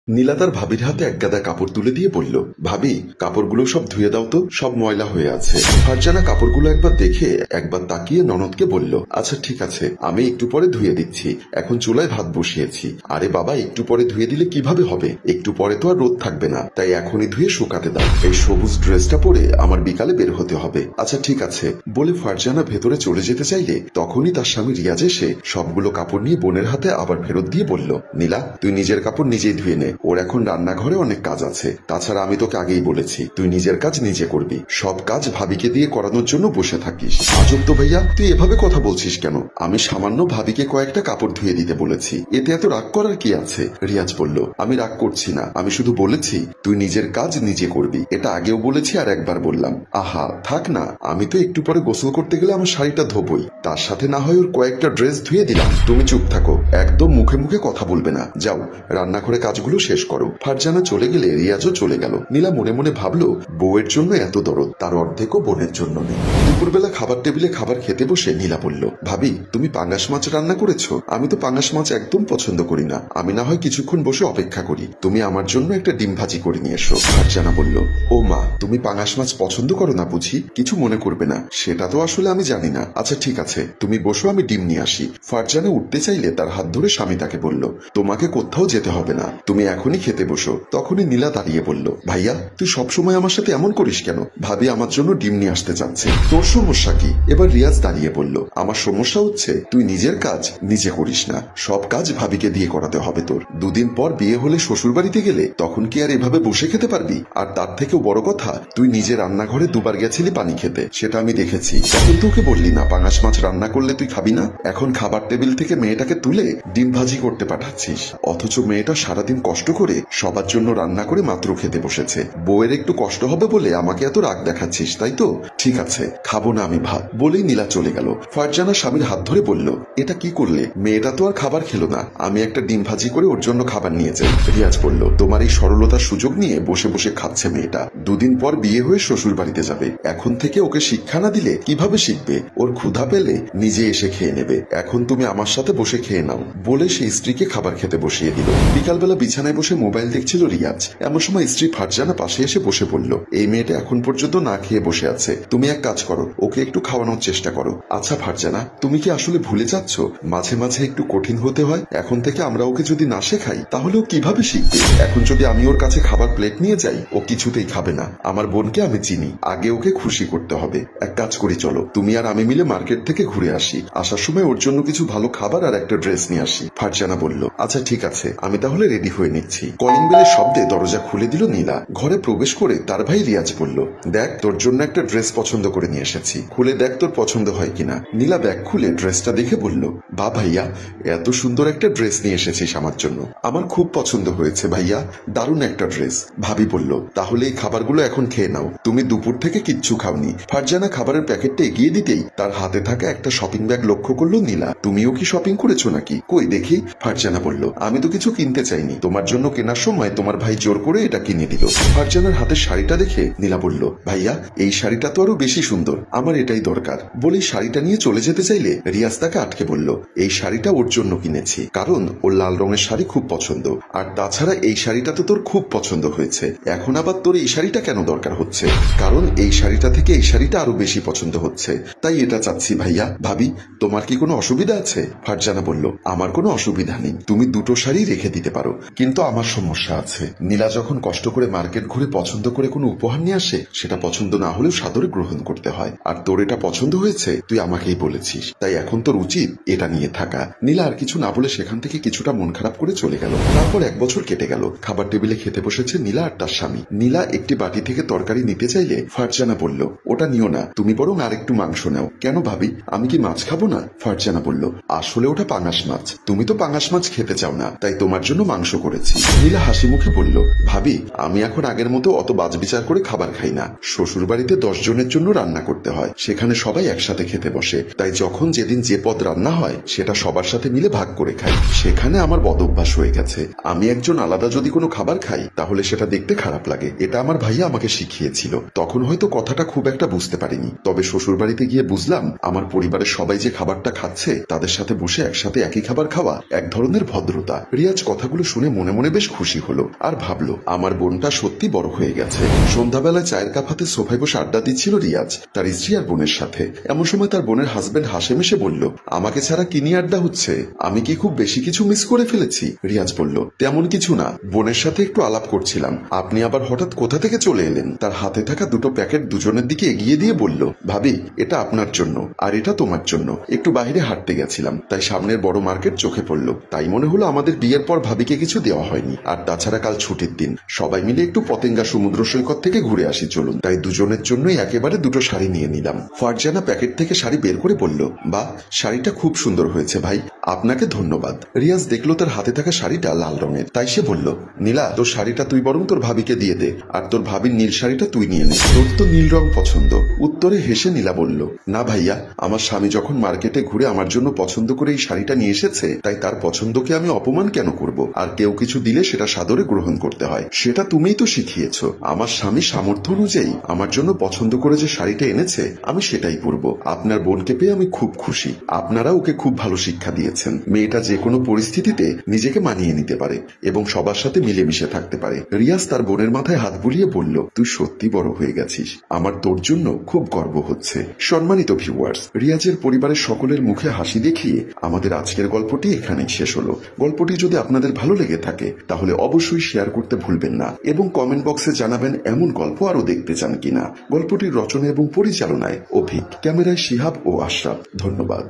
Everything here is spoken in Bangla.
নীলা তার ভাবির হাতে এক গাদা কাপড় তুলে দিয়ে বলল, ভাবি, কাপড়গুলো সব ধুয়ে দাও তো, সব ময়লা হয়ে আছে। ফারজানা কাপড়গুলো একবার দেখে একবার তাকিয়ে ননদকে বলল, আচ্ছা ঠিক আছে, আমি একটু পরে ধুয়ে দিচ্ছি, এখন চুলায় ভাত বসিয়েছি। আরে বাবা, একটু পরে ধুয়ে দিলে কিভাবে হবে? একটু পরে তো আর রোদ থাকবে না, তাই এখনই ধুয়ে শুকাতে দাও। এই সবুজ ড্রেসটা পরে আমার বিকালে বের হতে হবে। আচ্ছা ঠিক আছে বলে ফারজানা ভেতরে চলে যেতে চাইলে তখনই তার স্বামী রিয়াজ এসে সবগুলো কাপড় নিয়ে বোনের হাতে আবার ফেরত দিয়ে বলল, নীলা, তুই নিজের কাপড় নিজেই ধুয়ে নে, ওর এখন রান্নাঘরে অনেক কাজ আছে। তাছাড়া আমি তোকে আগেই বলেছি, তুই নিজের কাজ নিজে করবি, সব কাজ ভাবিকে দিয়ে করানোর জন্য বসে থাকিস। আজব তো ভাইয়া, তুই এভাবে কথা বলছিস কেন? আমি সামান্য ভাবিকে কয়েকটা কাপড় ধুয়ে দিতে বলেছি, এতে এত রাগ করার কি আছে? রিয়াজ বলল, আমি রাগ করছি না, আমি শুধু বলেছি তুই নিজের কাজ নিজে করবি। এটা আগেও বলেছি আর একবার বললাম। আহা থাক না, আমি তো একটু পরে গোসল করতে গেলে আমার শাড়িটা ধোবই, তার সাথে না হয় ওর কয়েকটা ড্রেস ধুয়ে দিলাম। তুমি চুপ থাকো, একদম মুখে মুখে কথা বলবে না। যাও রান্নাঘরে কাজগুলো শেষ করো। ফারজানা চলে গেলে রিয়াজও চলে গেল। নীলা মনে মনে ভাবলো, বউয়ের জন্য এত দরদ, তার অর্ধেকও বোনের জন্য নেই। দুপুরবেলা খাবার টেবিলে খাবার খেতে বসে নীলা বলল, ভাবি, তুমি পাঙ্গাস মাছ রান্না করেছো? আমি তো পাঙ্গাস মাছ একদম পছন্দ করি না, আমি না হয় কিছুক্ষণ বসে অপেক্ষা করি, তুমি আমার জন্য একটা ডিম ভাজি করে নিয়ে এসো। ফারজানা বলল, ও মা, তুমি পাঙ্গাস মাছ পছন্দ করো না বুঝি? কিছু মনে করবে না, সেটা তো আসলে আমি জানি না। আচ্ছা ঠিক আছে, তুমি বসো, আমি ডিম নিয়ে আসি। ফারজানা উঠতে চাইলে তার হাত ধরে স্বামী তাকে বলল, তোমাকে কোথাও যেতে হবে না, তুমি এখনই খেতে বসো। তখনই নীলা দাঁড়িয়ে বলল, ভাইয়া, তুই সবসময় আমার সাথে এমন করিস কেন? ভাবি আমার জন্য ডিম নিয়ে আসতে চাচ্ছে, তোর সমস্যা কি? এবার রিয়াজ দাঁড়িয়ে বলল, আমার সমস্যা হচ্ছে তুই নিজের কাজ নিজে করিস না, সব কাজ ভাবিকে দিয়ে করাতে হবে তোর। দুদিন পর বিয়ে হলে শ্বশুর বাড়িতে গেলে তখন কি আর এভাবে বসে খেতে পারবি? আর তার থেকেও বড় কথা, তুই নিজে রান্নাঘরে দুবার গেছিলি পানি খেতে, সেটা আমি দেখেছি। তখন তোকে বললি না পাঙ্গাস মাছ রান্না করলে তুই খাবি না? এখন খাবার টেবিল থেকে মেয়েটাকে তুলে ডিম ভাজি করতে পাঠাচ্ছিস, অথচ মেয়েটা সারাদিন কষ্ট করে সবার জন্য রান্না করে মাত্র খেতে বসেছে। বউয়ের একটু কষ্ট হবে বলে আমাকে এত রাগ দেখাচ্ছিস, তাই তো? ঠিক আছে, খাবো না আমি ভাত, বলেই নীলা চলে গেল। ফারজানা স্বামীর হাত ধরে বলল, এটা কি করলে? মেয়েটা তো আর খাবার খেলো না, আমি একটা ডিম ভাজি করে ওর জন্য খাবার নিয়ে যাই। রিয়াজ বলল, তোমার এই সরলতার সুযোগ নিয়ে বসে বসে খাচ্ছে মেয়েটা, দুদিন পর বিয়ে হয়ে শ্বশুর বাড়িতে যাবে, এখন থেকে ওকে শিক্ষা না দিলে কিভাবে শিখবে? ওর ক্ষুধা পেলে নিজে এসে খেয়ে নেবে, এখন তুমি আমার সাথে বসে খেয়ে নাও, বলে সে স্ত্রীকে খাবার খেতে বসিয়ে দিল। বিকালবেলা বিছানায় বসে মোবাইল দেখছিল রিয়াজ, এমন সময় স্ত্রী ফারজানা পাশে এসে বসে পড়ল, এই মেয়েটা এখন পর্যন্ত না খেয়ে বসে আছে, তুমি এক কাজ করো, ওকে একটু খাওয়ানোর চেষ্টা করো। আচ্ছা ফারজানা, তুমি কি আসলে ভুলে যাচ্ছ মাঝে মাঝে একটু কঠিন হতে হয়? এখন থেকে আমরা ওকে যদি না শেখাই তাহলে ও কিভাবে শিখবে? এখন যদি আমি ওর কাছে খাবার প্লেট নিয়ে যাই, ও কিছুতেই খাবে না। আমার বোনকে আমি চিনি, আগে ওকে খুশি করতে হবে। এক কাজ করি, চলো তুমি আর আমি মিলে মার্কেট থেকে ঘুরে আসি, আসার সময় ওর জন্য কিছু ভালো খাবার আর একটা ড্রেস নিয়ে আসি। ফারজানা বলল, আচ্ছা ঠিক আছে, আমি তাহলে রেডি হয়ে নিচ্ছি। কলিং বেলের শব্দে দরজা খুলে দিল নীলা। ঘরে প্রবেশ করে তার ভাই রিয়াজ বলল, দেখ, তোর জন্য একটা ড্রেস পছন্দ করে নিয়ে এসেছি, খুলে দেখ তোর পছন্দ হয় কিনা। নীলা ব্যাগ খুলে ড্রেসটা দেখে বলল, বা ভাইয়া, এত সুন্দর একটা ড্রেস নিয়ে এসেছিস আমার জন্য, আমার খুব পছন্দ হয়েছে ভাইয়া, দারুণ একটা ড্রেস। ভাবি বলল, তাহলে এই খাবারগুলো এখন খেয়ে নাও, তুমি দুপুর থেকে কিচ্ছু খাওনি। ফারজানা খাবারের প্যাকেটটা এগিয়ে দিতেই তার হাতে থাকা একটা শপিং ব্যাগ লক্ষ্য করলো নীলা। তুমিও কি শপিং করেছো নাকি? কই দেখি। ফারজানা বলল, আমি তো কিছু কিনতে চাইনি, তোমার জন্য কেনার সময় তোমার ভাই জোর করে এটা কিনে দিল। ফারজানার হাতের শাড়িটা দেখে নীলা বলল, ভাইয়া, এই শাড়িটা তো আরো বেশি সুন্দর, আমার এটাই দরকার। বলে শাড়িটা নিয়ে চলে যেতে চাইলে রিয়াজ তাকে আটকে বলল, এই শাড়িটা ওর জন্য কিনেছি, কারণ ওর লাল রঙের শাড়ি খুব পছন্দ, আর তাছাড়া এই শাড়িটা তো তোর খুব পছন্দ হয়েছে, এখন আবার তোর এই শাড়িটা কেন দরকার হচ্ছে? কারণ এই শাড়িটা থেকে এই শাড়িটা আরো বেশি পছন্দ হচ্ছে, তাই এটা চাচ্ছি ভাইয়া। ভাবি, তোমার কি কোনো অসুবিধা আছে? ফারজানা বলল, আমার কোনো অসুবিধা নেই, তুমি দুটো শাড়ি রেখে দিতে পারো, কিন্তু আমার সমস্যা আছে। নীলা যখন কষ্ট করে মার্কেট ঘুরে পছন্দ করে কোনো উপহার নিয়ে আসে, সেটা পছন্দ না হলেও সাদরে গ্রহণ করতে হয়, আর তোর এটা পছন্দ হয়েছে, তুই আমাকেই বলেছিস, তাই এখন তোর উচিত এটা নিয়ে থাকা। নীলা আর কিছু না বলে সেখান থেকে কিছুটা মন খারাপ করে চলে গেল। তারপর 1 বছর কেটে গেল। খাবার টেবিলে খেতে বসেছে নীলা আর তার স্বামী। নীলা একটি বাটি থেকে তরকারি নিতে চাইলে ফারজানা বলল, ওটা নিও না, তুমি বরং আর একটু মাংস নাও। কেন ভাবি, আমি কি মাছ খাবো না? ফারজানা বলল, আসলে ওটা পাঙ্গাস মাছ, তুমি তো পাঙ্গাস মাছ খেতে চাও না, তাই তোমার জন্য মাংস করেছি। নীলা হাসি মুখে বলল, ভাবি, আমি এখন আগের মতো অত বাজবিচার করে খাবার খাই না, শ্বশুর বাড়িতে 10 জনের জন্য রান্না করতে করতে হয়, সেখানে সবাই একসাথে খেতে বসে। তাই যখন যেদিন যে পদ রান্না হয় সেটা সবার সাথে মিলে ভাগ করে খাই। সেখানে আমার বদ অভ্যাস হয়ে গেছে। আমি একজন আলাদা যদি কোনো খাবার খাই তাহলে সেটা দেখতে খারাপ লাগে। এটা আমার ভাইয়া আমাকে শিখিয়েছিল। তখন হয়তো কথাটা খুব একটা বুঝতে পারিনি, তবে শ্বশুর বাড়িতে গিয়ে বুঝলাম আমার পরিবারের সবাই যে খাবারটা খাচ্ছে তাদের সাথে বসে একসাথে একই খাবার খাওয়া এক ধরনের ভদ্রতা। রিয়াজ কথাগুলো শুনে মনে মনে বেশ খুশি হলো আর ভাবলো আমার বোনটা সত্যি বড় হয়ে গেছে। সন্ধ্যাবেলায় চায়ের কাপ হাতে সোফায় বসে আড্ডা দিচ্ছিল রিয়াজ তার স্ত্রী আর বোনের সাথে। এমন সময় তার বোনের হাজবেন্ড হাসে মিশে বলল, আমাকে ছাড়া কি নিয়ে আড্ডা হচ্ছে? আমি কি খুব বেশি কিছু মিস করে ফেলেছি? রিয়াজ বলল, তেমন কিছু না, বোনের সাথে একটু আলাপ করছিলাম। আপনি আবার হঠাৎ কোথা থেকে চলে এলেন? তার হাতে থাকা দুটো প্যাকেট দুজনের দিকে এগিয়ে দিয়ে বলল, ভাবি এটা আপনার জন্য আর এটা তোমার জন্য। একটু বাইরে হাঁটতে গেছিলাম, তাই সামনের বড় মার্কেট চোখে পড়লো। তাই মনে হলো আমাদের বিয়ের পর ভাবিকে কিছু দেওয়া হয়নি। আর তাছাড়া কাল ছুটির দিন, সবাই মিলে একটু পতেঙ্গা সমুদ্র সৈকত থেকে ঘুরে আসি চলুন। তাই দুজনের জন্যই একেবারে দুটো শাড়ি নিয়ে নিলাম। ফারজানা প্যাকেট থেকে শাড়ি বের করে বলল, বাহ, শাড়িটা খুব সুন্দর হয়েছে ভাই, আপনাকে ধন্যবাদ। রিয়াজ দেখলো তার হাতে থাকা শাড়িটা লাল রঙের, তাই সে বলল, নীলা তোর শাড়িটা তুই বরং তোর ভাবিকে দিয়ে দে, আর তোর ভাবির নীল শাড়িটা তুই নিয়ে নে, তোর তো নীল রং পছন্দ। উত্তরে হেসে নীলা বলল, না ভাইয়া, আমার স্বামী যখন মার্কেটে ঘুরে আমার জন্য পছন্দ করে এই শাড়িটা নিয়ে এসেছে, তাই তার পছন্দকে আমি অপমান কেন করব? আর কেউ কিছু দিলে সেটা সাদরে গ্রহণ করতে হয়, সেটা তুমিই তো শিখিয়েছ। আমার স্বামী সামর্থ্য অনুযায়ী আমার জন্য পছন্দ করে যে শাড়িটা এনেছে আমি সেটাই পরবো। আপনার বোনকে পেয়ে আমি খুব খুশি। আপনারা ওকে খুব ভালো শিক্ষা দিয়েছেন। মেয়েটা যে কোনো পরিস্থিতিতে নিজেকে মানিয়ে নিতে পারে এবং সবার সাথে মিলেমিশে থাকতে পারে। রিয়াজ তার বোনের মাথায় হাত বুলিয়ে বলল, তুই সত্যি বড় হয়ে গেছিস, আমার তোর জন্য খুব গর্ব হচ্ছে। সম্মানিত ভিউয়ার্স, রিয়াজের পরিবারের সকলের মুখে হাসি দেখিয়ে আমাদের আজকের গল্পটি এখানেই শেষ হলো। গল্পটি যদি আপনাদের ভালো লেগে থাকে তাহলে অবশ্যই শেয়ার করতে ভুলবেন না এবং কমেন্ট বক্সে জানাবেন এমন গল্প আরো দেখতে চান কিনা। গল্পটির রচনা এবং পরিচালনায় অভিক, ক্যামেরায় শিহাব ও আশরাফ। ধন্যবাদ।